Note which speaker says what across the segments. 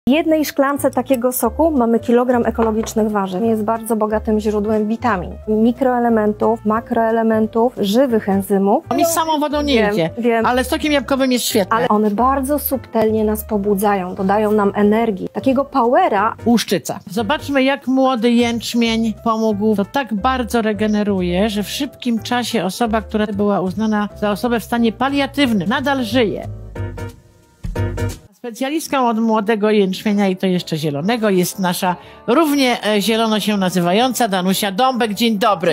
Speaker 1: W jednej szklance takiego soku mamy kilogram ekologicznych warzyw. Jest bardzo bogatym źródłem witamin, mikroelementów, makroelementów, żywych enzymów.
Speaker 2: On z samą wodą nie idzie, ale z sokiem jabłkowym jest świetny.
Speaker 1: Ale one bardzo subtelnie nas pobudzają, dodają nam energii, takiego powera.
Speaker 2: Łuszczyca. Zobaczmy, jak młody jęczmień pomógł. To tak bardzo regeneruje, że w szybkim czasie osoba, która była uznana za osobę w stanie paliatywnym, nadal żyje. Specjalistką od młodego jęczmienia i to jeszcze zielonego jest nasza równie zielono się nazywająca Danusia Dąbek. Dzień dobry.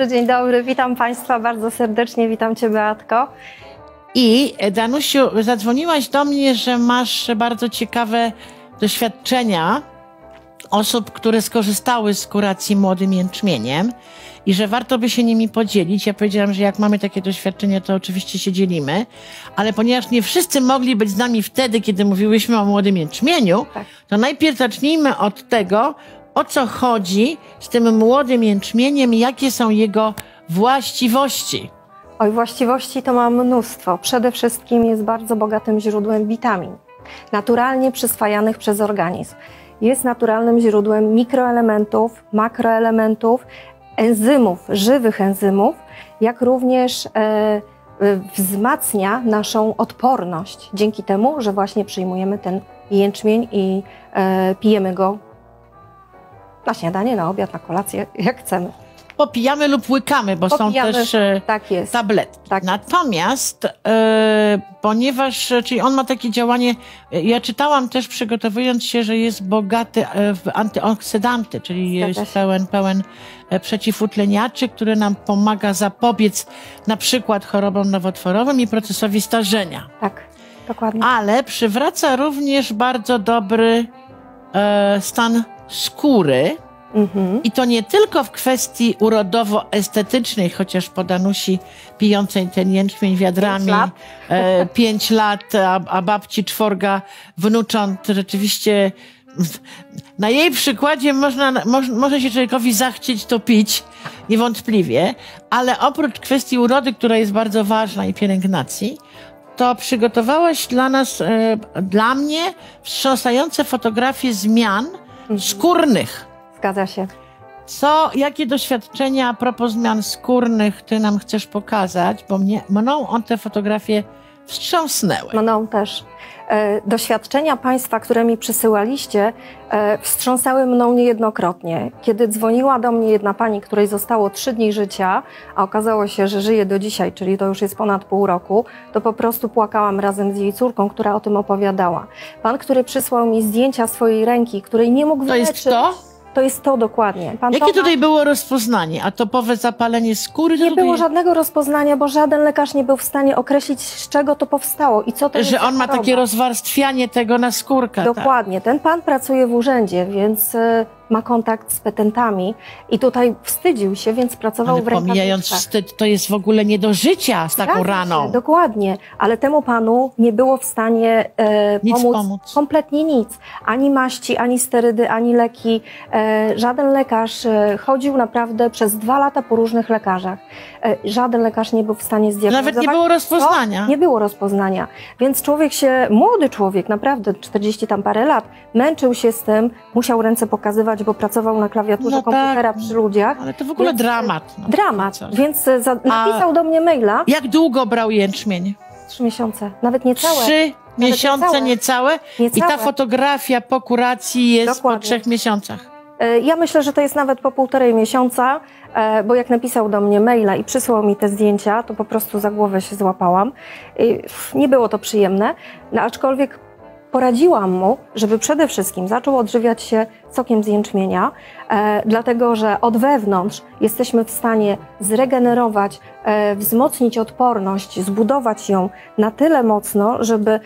Speaker 1: Dzień dobry. Witam Państwa bardzo serdecznie. Witam Cię, Beatko.
Speaker 2: I Danusiu, zadzwoniłaś do mnie, że masz bardzo ciekawe doświadczenia osób, które skorzystały z kuracji młodym jęczmieniem i że warto by się nimi podzielić. Ja powiedziałam, że jak mamy takie doświadczenia, to oczywiście się dzielimy, ale ponieważ nie wszyscy mogli być z nami wtedy, kiedy mówiłyśmy o młodym jęczmieniu, to najpierw zacznijmy od tego, o co chodzi z tym młodym jęczmieniem i jakie są jego właściwości.
Speaker 1: Oj, właściwości to ma mnóstwo. Przede wszystkim jest bardzo bogatym źródłem witamin, naturalnie przyswajanych przez organizm. Jest naturalnym źródłem mikroelementów, makroelementów, enzymów, żywych enzymów, jak również wzmacnia naszą odporność dzięki temu, że właśnie przyjmujemy ten jęczmień i pijemy go na śniadanie, na obiad, na kolację, jak chcemy.
Speaker 2: Popijamy lub łykamy, bo są też tabletki.
Speaker 1: Tak.
Speaker 2: Natomiast, ponieważ, czyli on ma takie działanie, ja czytałam też przygotowując się, że jest bogaty w antyoksydanty, czyli jest pełen przeciwutleniaczy, który nam pomaga zapobiec na przykład chorobom nowotworowym i procesowi starzenia.
Speaker 1: Tak, dokładnie.
Speaker 2: Ale przywraca również bardzo dobry stan skóry. I to nie tylko w kwestii urodowo-estetycznej, chociaż po Danusi pijącej ten jęczmień wiadrami 5 lat, a babci czworga wnucząt, rzeczywiście na jej przykładzie może się człowiekowi zachcieć to pić, niewątpliwie, ale oprócz kwestii urody, która jest bardzo ważna i pielęgnacji, to przygotowałaś dla nas, dla mnie wstrząsające fotografie zmian skórnych.
Speaker 1: Zgadza się.
Speaker 2: Jakie doświadczenia a propos zmian skórnych ty nam chcesz pokazać? Bo mną te fotografie wstrząsnęły.
Speaker 1: Mną też. Doświadczenia Państwa, które mi przysyłaliście, wstrząsały mną niejednokrotnie. Kiedy dzwoniła do mnie jedna pani, której zostało 3 dni życia, a okazało się, że żyje do dzisiaj, czyli to już jest ponad pół roku, to po prostu płakałam razem z jej córką, która o tym opowiadała. Pan, który przysłał mi zdjęcia swojej ręki, której nie mógł wyleczyć.
Speaker 2: To jest kto?
Speaker 1: To jest to dokładnie.
Speaker 2: Jakie tutaj było rozpoznanie? Atopowe zapalenie skóry?
Speaker 1: Nie było żadnego rozpoznania, bo żaden lekarz nie był w stanie określić, z czego to powstało i co to jest.
Speaker 2: Że on ma takie rozwarstwianie tego na skórkę.
Speaker 1: Dokładnie. Ten pan pracuje w urzędzie, więc ma kontakt z petentami i tutaj wstydził się, więc pracował w rękawiczkach.
Speaker 2: Pomijając wstyd, to jest w ogóle nie do życia z taką raną.
Speaker 1: Dokładnie, ale temu panu nie było w stanie pomóc. Kompletnie nic. Ani maści, ani sterydy, ani leki. Żaden lekarz chodził naprawdę przez 2 lata po różnych lekarzach. Żaden lekarz nie był w stanie zdiagnozować.
Speaker 2: Nawet nie było rozpoznania.
Speaker 1: Nie było rozpoznania. Więc młody człowiek, naprawdę 40 tam parę lat, męczył się z tym, musiał ręce pokazywać, bo pracował na klawiaturze komputera przy ludziach.
Speaker 2: Ale to w ogóle dramat.
Speaker 1: Dramat, więc napisał do mnie maila.
Speaker 2: Jak długo brał jęczmień?
Speaker 1: 3 miesiące, nawet niecałe.
Speaker 2: 3 miesiące niecałe? I ta fotografia po kuracji jest po 3 miesiącach.
Speaker 1: Ja myślę, że to jest nawet po 1,5 miesiąca, bo jak napisał do mnie maila i przysłał mi te zdjęcia, to po prostu za głowę się złapałam. Nie było to przyjemne, aczkolwiek poradziłam mu, żeby przede wszystkim zaczął odżywiać się sokiem z jęczmienia, dlatego że od wewnątrz jesteśmy w stanie zregenerować, wzmocnić odporność, zbudować ją na tyle mocno, żeby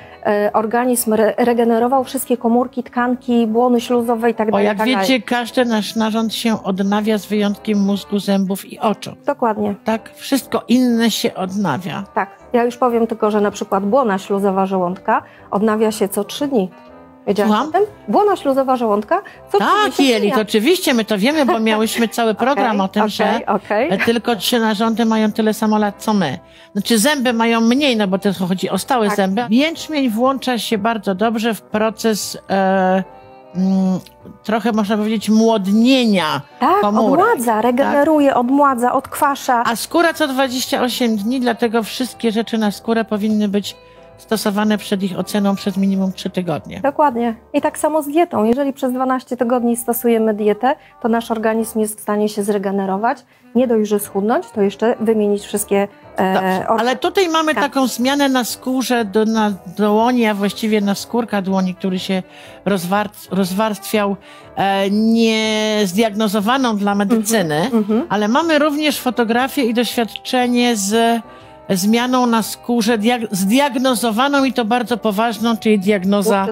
Speaker 1: organizm regenerował wszystkie komórki, tkanki, błony śluzowe itd.
Speaker 2: Bo jak wiecie, każdy nasz narząd się odnawia z wyjątkiem mózgu, zębów i oczu.
Speaker 1: Dokładnie.
Speaker 2: Tak? Wszystko inne się odnawia.
Speaker 1: Tak. Ja już powiem tylko, że na przykład błona śluzowa żołądka odnawia się co 3 dni. Wiedziałaś o tym? Błona śluzowa żołądka. Co
Speaker 2: tak, jelit, oczywiście, my to wiemy, bo miałyśmy cały program o tym, że tylko 3 narządy mają tyle samo lat, co my. Znaczy zęby mają mniej, no bo to chodzi o stałe zęby. Jęczmień włącza się bardzo dobrze w proces trochę można powiedzieć młodnienia komórek.
Speaker 1: Odmładza, regeneruje, odmładza, odkwasza.
Speaker 2: A skóra co 28 dni, dlatego wszystkie rzeczy na skórę powinny być stosowane przed ich oceną przez minimum 3 tygodnie.
Speaker 1: Dokładnie. I tak samo z dietą. Jeżeli przez 12 tygodni stosujemy dietę, to nasz organizm jest w stanie się zregenerować. Nie dość, że schudnąć, to jeszcze wymienić wszystkie
Speaker 2: ale tutaj mamy taką zmianę na skórze, na dłoni, a właściwie na skórka dłoni, który się rozwarstwiał, niezdiagnozowaną dla medycyny, ale mamy również fotografię i doświadczenie z zmianą na skórze zdiagnozowaną i to bardzo poważną, czyli diagnoza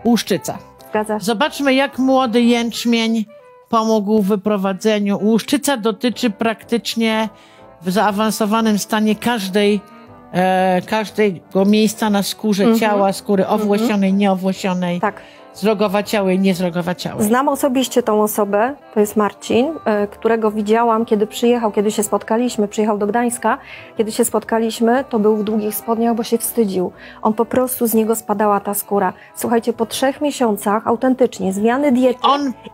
Speaker 2: łuszczyca.
Speaker 1: Zgadza się.
Speaker 2: Zobaczmy, jak młody jęczmień pomógł w wyprowadzeniu. Łuszczyca dotyczy praktycznie w zaawansowanym stanie każdego miejsca na skórze ciała, skóry owłosionej, nieowłosionej. Tak. Zrogowaciałej, niezrogowaciałej.
Speaker 1: Znam osobiście tą osobę, to jest Marcin, którego widziałam, kiedy przyjechał, kiedy się spotkaliśmy, przyjechał do Gdańska. Kiedy się spotkaliśmy, to był w długich spodniach, bo się wstydził. On po prostu, z niego spadała ta skóra. Słuchajcie, po 3 miesiącach autentycznie zmiany diety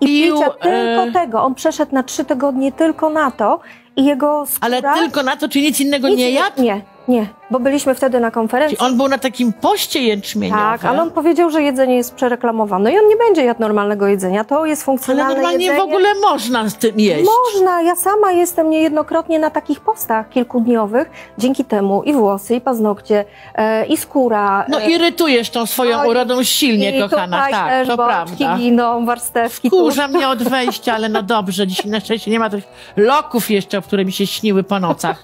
Speaker 1: i picia tylko tego. On przeszedł na 3 tygodnie tylko na to i jego skóra...
Speaker 2: Ale tylko na to, czy nic innego nie jadł?
Speaker 1: Nie, bo byliśmy wtedy na konferencji.
Speaker 2: Czyli on był na takim poście jęczmieniowym.
Speaker 1: Tak, ale on powiedział, że jedzenie jest przereklamowane i on nie będzie jadł normalnego jedzenia. To jest funkcjonalne
Speaker 2: ale normalnie
Speaker 1: jedzenie.
Speaker 2: W ogóle można z tym jeść.
Speaker 1: Można. Ja sama jestem niejednokrotnie na takich postach kilkudniowych. Dzięki temu i włosy, i paznokcie, i skóra.
Speaker 2: No irytujesz tą swoją urodą silnie, kochana. Tak,
Speaker 1: też
Speaker 2: to prawda.
Speaker 1: Giną, warstewki.
Speaker 2: Wkurza mnie od wejścia, ale no dobrze. Dzisiaj na szczęście nie ma tych loków jeszcze, które mi się śniły po nocach.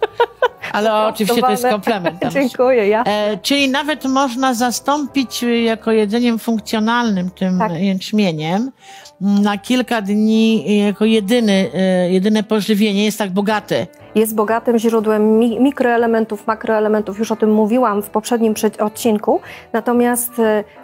Speaker 2: Ale oczywiście to jest komplement.
Speaker 1: Dziękuję.
Speaker 2: Czyli nawet można zastąpić jako jedzeniem funkcjonalnym tym jęczmieniem na kilka dni jako jedyne pożywienie. Jest tak bogaty.
Speaker 1: Jest bogatym źródłem mikroelementów, makroelementów. Już o tym mówiłam w poprzednim odcinku. Natomiast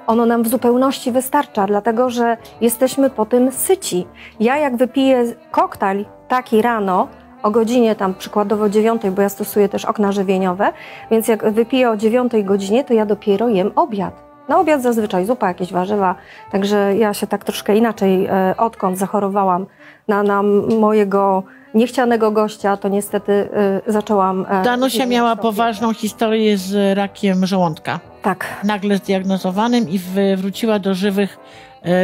Speaker 1: ono nam w zupełności wystarcza, dlatego że jesteśmy po tym syci. Ja jak wypiję koktajl taki rano, o godzinie tam przykładowo 9, bo ja stosuję też okna żywieniowe, więc jak wypiję o 9 godzinie, to ja dopiero jem obiad. Na obiad zazwyczaj zupa, jakieś warzywa, także ja się tak troszkę inaczej, odkąd zachorowałam na mojego niechcianego gościa, to niestety zaczęłam...
Speaker 2: Danusia miała poważną historię z rakiem żołądka.
Speaker 1: Tak.
Speaker 2: Nagle zdiagnozowanym i wróciła do żywych,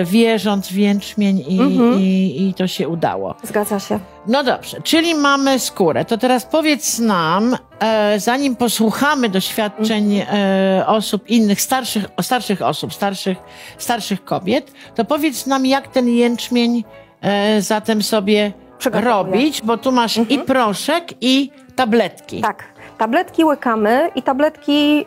Speaker 2: wierząc w jęczmień i to się udało.
Speaker 1: Zgadza się.
Speaker 2: No dobrze, czyli mamy skórę. To teraz powiedz nam, zanim posłuchamy doświadczeń osób innych, starszych kobiet, to powiedz nam, jak ten jęczmień zatem sobie robić, bo tu masz i proszek, i tabletki.
Speaker 1: Tak. Tabletki łykamy i tabletki,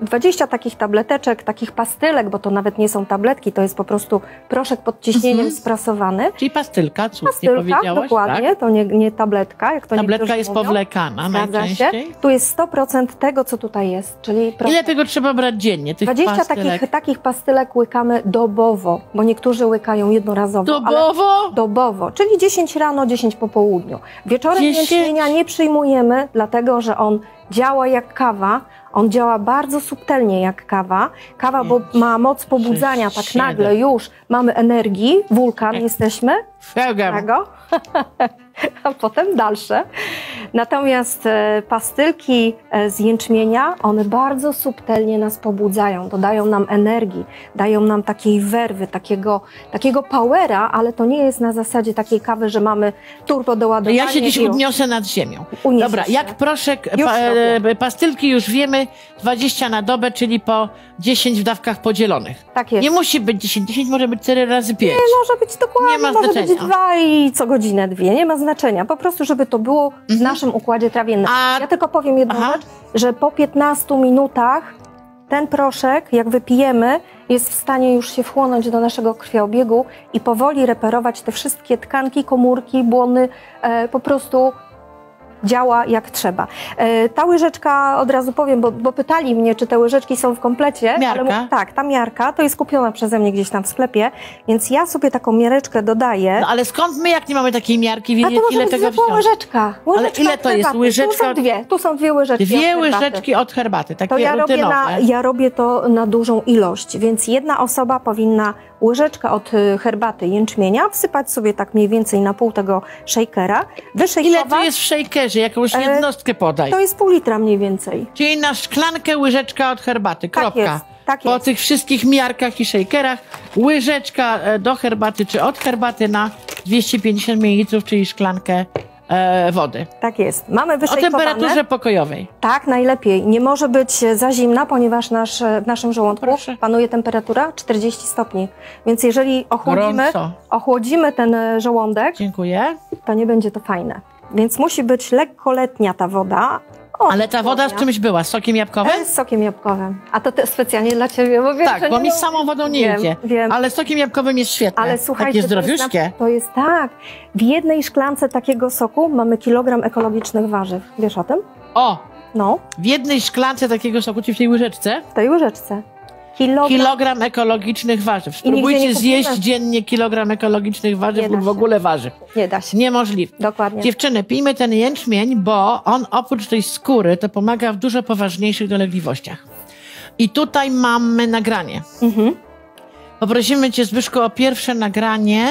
Speaker 1: 20 takich tableteczek, takich pastylek, bo to nawet nie są tabletki, to jest po prostu proszek pod ciśnieniem sprasowany.
Speaker 2: Czyli pastylka, słusznie powiedziałaś.
Speaker 1: Dokładnie, tak? To nie tabletka. Jak to
Speaker 2: tabletka jest powlekana najczęściej.
Speaker 1: Tu jest 100% tego, co tutaj jest. Czyli
Speaker 2: ile tego trzeba brać dziennie, tych
Speaker 1: 20
Speaker 2: pastylek?
Speaker 1: takich pastylek łykamy dobowo, bo niektórzy łykają jednorazowo.
Speaker 2: Dobowo?
Speaker 1: Dobowo, czyli 10 rano, 10 po południu. Wieczorem jęczmienia nie przyjmujemy, dlatego że on działa jak kawa, on działa bardzo subtelnie jak kawa. Kawa, bo ma moc pobudzania, tak nagle już mamy energii, wulkan jesteśmy. Tego. A potem dalsze. Natomiast pastylki z jęczmienia, one bardzo subtelnie nas pobudzają, dodają nam energii, dają nam takiej werwy, takiego powera, ale to nie jest na zasadzie takiej kawy, że mamy turbo doładowanie.
Speaker 2: Ja się dziś uniosę nad ziemią. Dobra, jak proszek, pastylki już wiemy, 20 na dobę, czyli po 10 w dawkach podzielonych.
Speaker 1: Tak jest.
Speaker 2: Nie musi być 10, 10 może być 4 razy 5.
Speaker 1: Nie, może być dokładnie,
Speaker 2: nie ma
Speaker 1: może
Speaker 2: znaczenia.
Speaker 1: być 2 i co godzinę 2, nie ma znaczenia. Po prostu, żeby to było w naszym układzie trawiennym. Ja tylko powiem jedną rzecz, że po 15 minutach ten proszek, jak wypijemy, jest w stanie już się wchłonąć do naszego krwiobiegu i powoli reperować te wszystkie tkanki, komórki, błony, po prostu działa jak trzeba. Ta łyżeczka, od razu powiem, bo pytali mnie, czy te łyżeczki są w komplecie.
Speaker 2: Miarka?
Speaker 1: Ale tak, ta miarka to jest kupiona przeze mnie gdzieś tam w sklepie, więc ja sobie taką miareczkę dodaję.
Speaker 2: No ale skąd my, jak nie mamy takiej miarki,
Speaker 1: A
Speaker 2: wiedzieć,
Speaker 1: to może
Speaker 2: ile
Speaker 1: być
Speaker 2: tego
Speaker 1: zwykła
Speaker 2: wziąć?
Speaker 1: łyżeczka.
Speaker 2: Ale ile to jest? Łyżeczka?
Speaker 1: Tu są dwie łyżeczki.
Speaker 2: Dwie łyżeczki od herbaty, takie
Speaker 1: To
Speaker 2: rutynowe.
Speaker 1: ja robię to na dużą ilość, więc jedna osoba powinna łyżeczkę od herbaty jęczmienia wsypać sobie tak mniej więcej na pół tego shakera, wyszejkować.
Speaker 2: Ile to jest w shakerze? Jakąś jednostkę podaj.
Speaker 1: To jest pół litra mniej więcej.
Speaker 2: Czyli na szklankę łyżeczka od herbaty, kropka.
Speaker 1: jest, tak
Speaker 2: Po
Speaker 1: jest.
Speaker 2: tych wszystkich miarkach i shakerach łyżeczka do herbaty czy od herbaty na 250 ml, czyli szklankę wody.
Speaker 1: Tak jest. Mamy
Speaker 2: O
Speaker 1: wyszejkowane.
Speaker 2: temperaturze pokojowej.
Speaker 1: Tak, najlepiej. Nie może być za zimna, ponieważ w naszym żołądku
Speaker 2: Proszę.
Speaker 1: panuje temperatura 40 stopni. Więc jeżeli
Speaker 2: Gorąco.
Speaker 1: ochłodzimy ten żołądek,
Speaker 2: Dziękuję.
Speaker 1: to nie będzie to fajne. Więc musi być lekko letnia ta woda.
Speaker 2: Ale ta woda z czymś była? Z sokiem jabłkowym?
Speaker 1: Z sokiem jabłkowym. A to specjalnie dla Ciebie, bo wiem, że
Speaker 2: Tak, bo
Speaker 1: nie
Speaker 2: mi z
Speaker 1: lubisz.
Speaker 2: samą wodą nie
Speaker 1: Wiem,
Speaker 2: idzie.
Speaker 1: wiem.
Speaker 2: Ale z sokiem jabłkowym jest świetne.
Speaker 1: Ale słuchajcie,
Speaker 2: Takie zdrowiuśkie.
Speaker 1: to jest tak. W jednej szklance takiego soku mamy kilogram ekologicznych warzyw. Wiesz o tym?
Speaker 2: O!
Speaker 1: No,
Speaker 2: W jednej szklance takiego soku, czy w tej łyżeczce?
Speaker 1: w tej łyżeczce.
Speaker 2: Kilogram ekologicznych warzyw.
Speaker 1: I nigdzie nie
Speaker 2: Spróbujcie
Speaker 1: kupujemy.
Speaker 2: zjeść dziennie kilogram ekologicznych warzyw
Speaker 1: Nie da
Speaker 2: lub w
Speaker 1: się.
Speaker 2: ogóle warzyw.
Speaker 1: Nie da się.
Speaker 2: Niemożliwe.
Speaker 1: Dokładnie.
Speaker 2: Dziewczyny, pijmy ten jęczmień, bo on oprócz tej skóry to pomaga w dużo poważniejszych dolegliwościach. I tutaj mamy nagranie. Poprosimy Cię, Zbyszku, o pierwsze nagranie.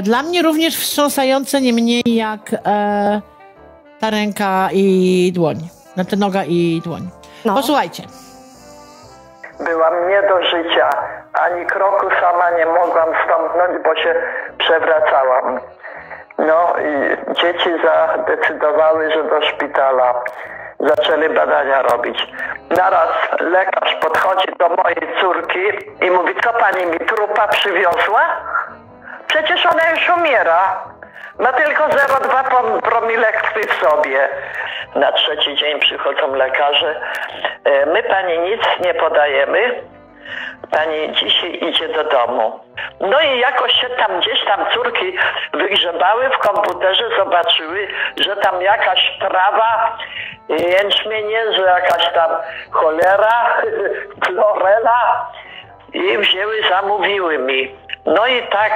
Speaker 2: Dla mnie również wstrząsające, nie mniej jak ta ręka i dłoń. Znaczy noga i dłoń.
Speaker 1: No.
Speaker 2: Posłuchajcie.
Speaker 3: Byłam nie do życia. Ani kroku sama nie mogłam stąpnąć, bo się przewracałam. No i dzieci zadecydowały, że do szpitala. Zaczęli badania robić. Naraz lekarz podchodzi do mojej córki i mówi: co pani mi trupa przywiozła? Przecież ona już umiera. Ma tylko 0,2 promile krwi w sobie. Na trzeci dzień przychodzą lekarze. My pani nic nie podajemy. Pani dzisiaj idzie do domu. No i jakoś się tam gdzieś tam córki wygrzebały w komputerze, zobaczyły, że tam jakaś trawa, jęczmienie, że jakaś tam cholera, chlorela i wzięły, zamówiły mi. No i tak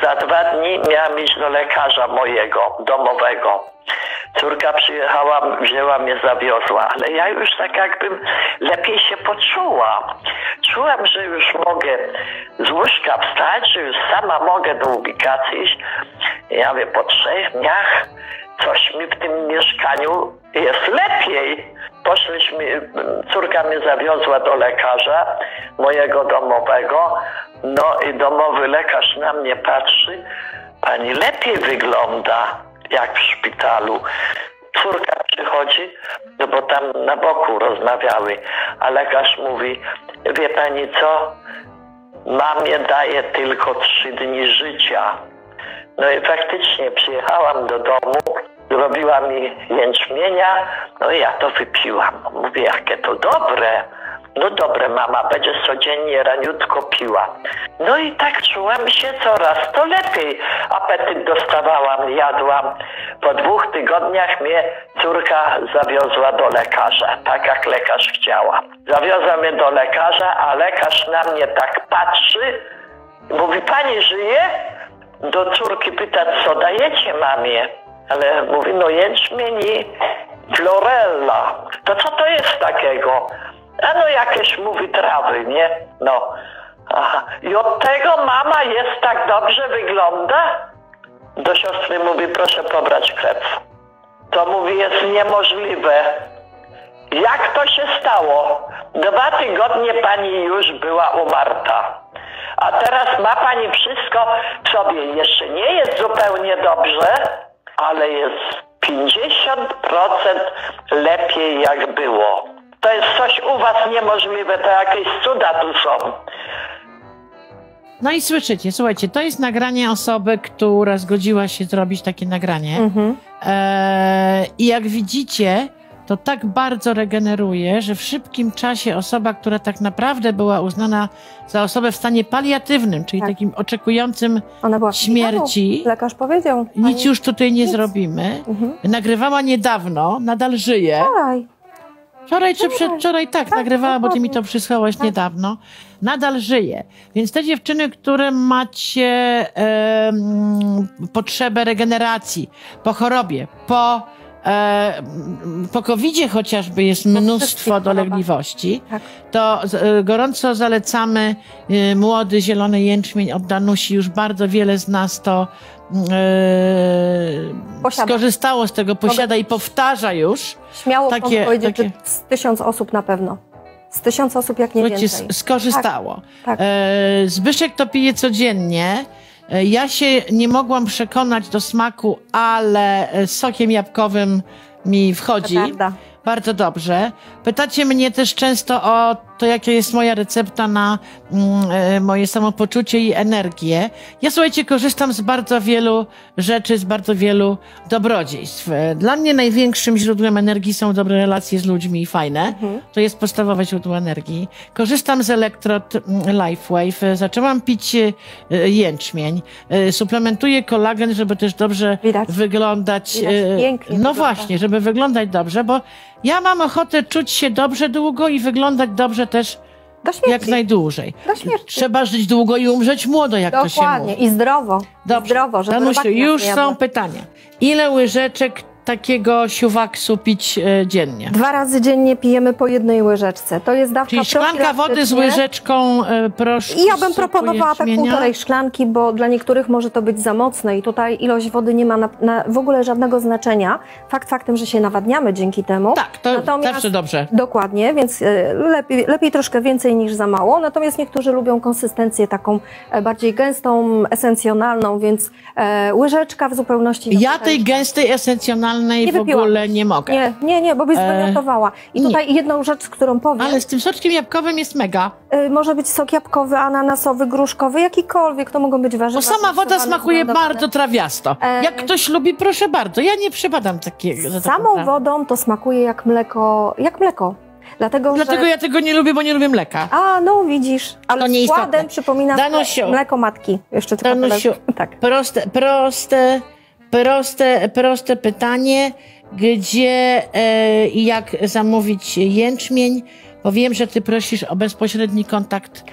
Speaker 3: za 2 dni miałam iść do lekarza mojego, domowego. Córka przyjechała, wzięła mnie, zawiozła, ale ja już tak jakbym lepiej się poczuła. Czułam, że już mogę z łóżka wstać, że już sama mogę do ubikacji iść. Ja mówię, po 3 dniach coś mi w tym mieszkaniu jest lepiej. Poszliśmy, córka mnie zawiozła do lekarza mojego domowego, no i domowy lekarz na mnie patrzy: pani lepiej wygląda jak w szpitalu. Córka przychodzi, no bo tam na boku rozmawiały, a lekarz mówi: wie pani co, mamie daje tylko 3 dni życia. No i faktycznie przyjechałam do domu, zrobiła mi jęczmienia, no i ja to wypiłam. Mówię, jakie to dobre. No dobre, mama, będziesz codziennie raniutko piła. No i tak czułam się coraz to lepiej. Apetyt dostawałam, jadłam. Po 2 tygodniach mnie córka zawiozła do lekarza, tak jak lekarz chciała. Zawiozła mnie do lekarza, a lekarz na mnie tak patrzy. Mówi, pani żyje? Do córki pyta, co dajecie mamie? Ale mówi, no jęczmień i chlorella. To co to jest takiego? A no jakieś, mówi, trawy, nie? No. Aha. I od tego mama jest tak dobrze, wygląda? Do siostry mówi, proszę pobrać krew. To mówi, jest niemożliwe. Jak to się stało? 2 tygodnie pani już była umarta. A teraz ma pani wszystko w sobie. Jeszcze nie jest zupełnie dobrze, ale jest 50% lepiej jak było. To jest coś u was niemożliwe, to jakieś cuda tu są.
Speaker 2: No i słyszycie, słuchajcie, to jest nagranie osoby, która zgodziła się zrobić takie nagranie. I jak widzicie, to tak bardzo regeneruje, że w szybkim czasie osoba, która tak naprawdę była uznana za osobę w stanie paliatywnym, czyli takim oczekującym
Speaker 1: Ona była
Speaker 2: śmierci,
Speaker 1: lekarz powiedział.
Speaker 2: nic już tutaj nie zrobimy. Nagrywała niedawno, nadal żyje. Wczoraj czy przedwczoraj, nagrywała, bo ty mi to przysłałaś niedawno. Nadal żyje. Więc te dziewczyny, które macie potrzebę regeneracji po chorobie, po COVID-zie chociażby jest mnóstwo dolegliwości, to gorąco zalecamy młody zielony jęczmień od Danusi. Już bardzo wiele z nas to skorzystało z tego, posiada i powtarza już.
Speaker 1: Śmiało mogę powiedzieć, że z 1000 osób na pewno. Z 1000 osób jak nie więcej.
Speaker 2: Skorzystało.
Speaker 1: Tak.
Speaker 2: Zbyszek to pije codziennie. Ja się nie mogłam przekonać do smaku, ale z sokiem jabłkowym mi wchodzi. Bardzo dobrze. Pytacie mnie też często o to, jaka jest moja recepta na moje samopoczucie i energię. Ja, słuchajcie, korzystam z bardzo wielu rzeczy, z bardzo wielu dobrodziejstw. Dla mnie największym źródłem energii są dobre relacje z ludźmi i fajne. To jest podstawowe źródło energii. Korzystam z elektrod LifeWave. Zaczęłam pić jęczmień. Suplementuję kolagen, żeby też dobrze wyglądać.
Speaker 1: Pięknie
Speaker 2: no właśnie, żeby wyglądać dobrze, bo ja mam ochotę czuć się dobrze długo i wyglądać dobrze też jak najdłużej. Trzeba żyć długo i umrzeć młodo, jak to się mówi.
Speaker 1: Dokładnie. I zdrowo.
Speaker 2: Dobrze.
Speaker 1: Zdrowo, żeby
Speaker 2: Danusiu, już są pytania. Ile łyżeczek takiego siuwaksu pić dziennie?
Speaker 1: 2 razy dziennie pijemy po 1 łyżeczce. To jest dawka.
Speaker 2: Czyli szklanka wody z łyżeczką proszku.
Speaker 1: I ja bym proponowała tak 1,5 szklanki, bo dla niektórych może to być za mocne i tutaj ilość wody nie ma w ogóle żadnego znaczenia. Fakt faktem, że się nawadniamy dzięki temu.
Speaker 2: Tak, to zawsze dobrze.
Speaker 1: Dokładnie, więc lepiej troszkę więcej niż za mało. Natomiast niektórzy lubią konsystencję taką bardziej gęstą, esencjonalną, więc łyżeczka w zupełności.
Speaker 2: Ja tej gęstej, esencjonalnej w ogóle nie mogę.
Speaker 1: Nie, bo byś zwariantowała. I tutaj jedną rzecz, którą powiem.
Speaker 2: Ale z tym soczkiem jabłkowym jest mega.
Speaker 1: Może być sok jabłkowy, ananasowy, gruszkowy, jakikolwiek, to mogą być warzywa.
Speaker 2: Bo sama woda smakuje bardzo trawiasto. Jak ktoś lubi, proszę bardzo. Ja nie przypadam takiego.
Speaker 1: Samą wodą to smakuje jak mleko. Dlatego
Speaker 2: ja tego nie lubię, bo nie lubię mleka.
Speaker 1: A, no widzisz. Ale składem przypomina mleko matki. Jeszcze
Speaker 2: Danusiu, tak. Proste pytanie, gdzie i jak zamówić jęczmień? Bo wiem, że ty prosisz o bezpośredni kontakt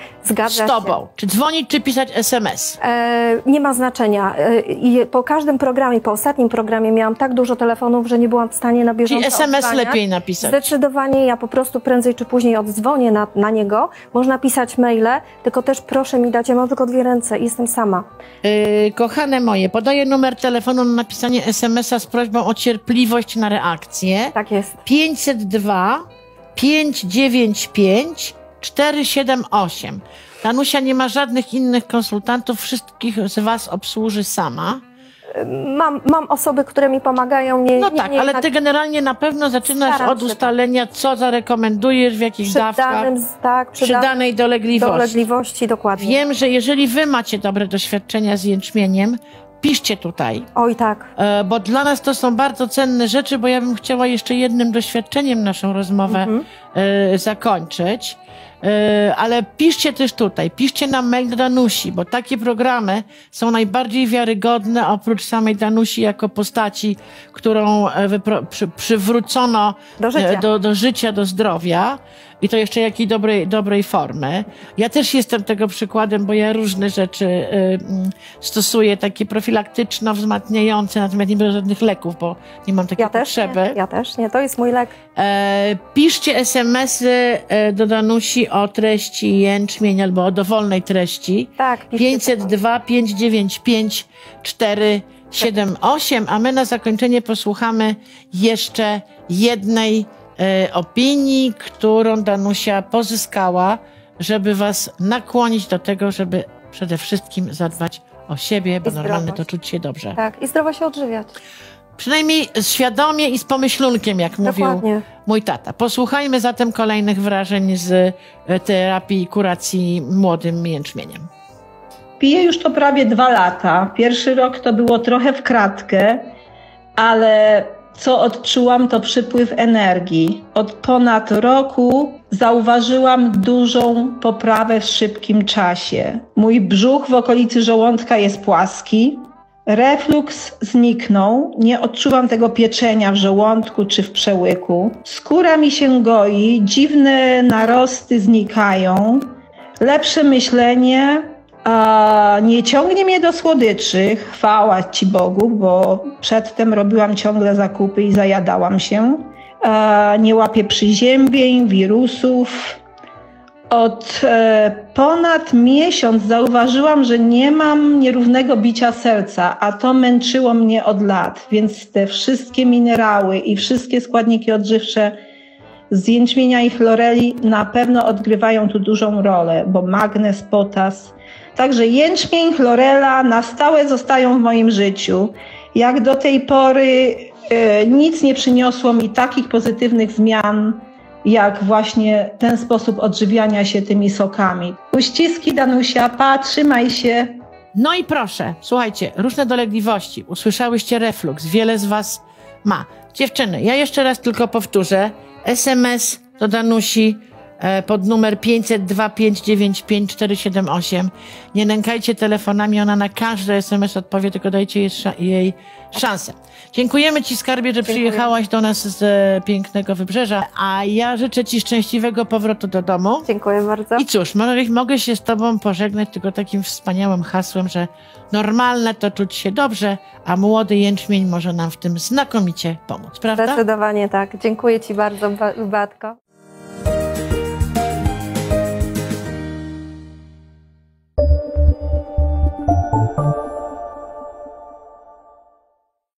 Speaker 2: z tobą. Czy dzwonić, czy pisać SMS?
Speaker 1: Nie ma znaczenia. Po każdym programie, po ostatnim programie miałam tak dużo telefonów, że nie byłam w stanie na bieżąco
Speaker 2: Czyli SMS odzwaniać. Lepiej napisać.
Speaker 1: Zdecydowanie, ja po prostu prędzej czy później oddzwonię na niego. Można pisać maile, tylko też proszę mi dać, ja mam tylko 2 ręce i jestem sama.
Speaker 2: Kochane moje, podaję numer telefonu na napisanie SMS-a z prośbą o cierpliwość na reakcję.
Speaker 1: Tak jest.
Speaker 2: 502 595 478. Danusia nie ma żadnych innych konsultantów, wszystkich z was obsłuży sama.
Speaker 1: Mam osoby, które mi pomagają.
Speaker 2: Ale ty generalnie na pewno zaczynasz od ustalenia, co zarekomendujesz, w jakich dawkach. Przy danej dolegliwości.
Speaker 1: Dokładnie.
Speaker 2: Wiem, że jeżeli wy macie dobre doświadczenia z jęczmieniem, piszcie tutaj.
Speaker 1: Oj, tak.
Speaker 2: Bo dla nas to są bardzo cenne rzeczy, bo ja bym chciała jeszcze jednym doświadczeniem naszą rozmowę zakończyć. Ale piszcie też tutaj, piszcie na mail do Danusi, bo takie programy są najbardziej wiarygodne oprócz samej Danusi jako postaci, którą przywrócono do życia, do zdrowia i to jeszcze jakiej dobrej formy. Ja też jestem tego przykładem, bo ja różne rzeczy stosuję, takie profilaktyczno wzmacniające, natomiast nie biorę żadnych leków, bo nie mam takiej potrzeby.
Speaker 1: Ja też nie, to jest mój lek.
Speaker 2: Piszcie SMS-y do Danusi o treści jęczmień albo o dowolnej treści.
Speaker 1: Tak,
Speaker 2: 502 595 478, a my na zakończenie posłuchamy jeszcze jednej opinii, którą Danusia pozyskała, żeby was nakłonić do tego, żeby przede wszystkim zadbać o siebie, bo normalne to czuć się dobrze.
Speaker 1: Tak, i zdrowo się odżywiać.
Speaker 2: Przynajmniej świadomie i z pomyślunkiem, jak mówił mój tata. Posłuchajmy zatem kolejnych wrażeń z terapii i kuracji młodym jęczmieniem.
Speaker 4: Piję już to prawie 2 lata. Pierwszy rok to było trochę w kratkę, ale co odczułam, to przypływ energii. Od ponad roku zauważyłam dużą poprawę w szybkim czasie. Mój brzuch w okolicy żołądka jest płaski. Refluks zniknął, nie odczuwam tego pieczenia w żołądku czy w przełyku. Skóra mi się goi, dziwne narosty znikają, lepsze myślenie, nie ciągnie mnie do słodyczy, chwała Ci Bogu, bo przedtem robiłam ciągle zakupy i zajadałam się. Nie łapię przyziębień, wirusów. Od ponad miesiąc zauważyłam, że nie mam nierównego bicia serca, a to męczyło mnie od lat, więc te wszystkie minerały i wszystkie składniki odżywcze z jęczmienia i chloreli na pewno odgrywają tu dużą rolę, bo magnez, potas. Także jęczmień, chlorela na stałe zostają w moim życiu. Jak do tej pory nic nie przyniosło mi takich pozytywnych zmian, jak właśnie ten sposób odżywiania się tymi sokami. Uściski, Danusia, trzymaj się.
Speaker 2: No i proszę, słuchajcie, różne dolegliwości. Usłyszałyście refluks, wiele z was ma. Dziewczyny, ja jeszcze raz tylko powtórzę. SMS do Danusi pod numer 502 595 478. Nie nękajcie telefonami, ona na każdy SMS odpowie, tylko dajcie jej szansę. Dziękujemy Ci, skarbie, że przyjechałaś do nas z pięknego Wybrzeża, a ja życzę Ci szczęśliwego powrotu do domu.
Speaker 1: Dziękuję bardzo.
Speaker 2: I cóż, mogę się z Tobą pożegnać tylko takim wspaniałym hasłem, że normalne to czuć się dobrze, a młody jęczmień może nam w tym znakomicie pomóc, prawda?
Speaker 1: Zdecydowanie tak. Dziękuję Ci bardzo, Beatko.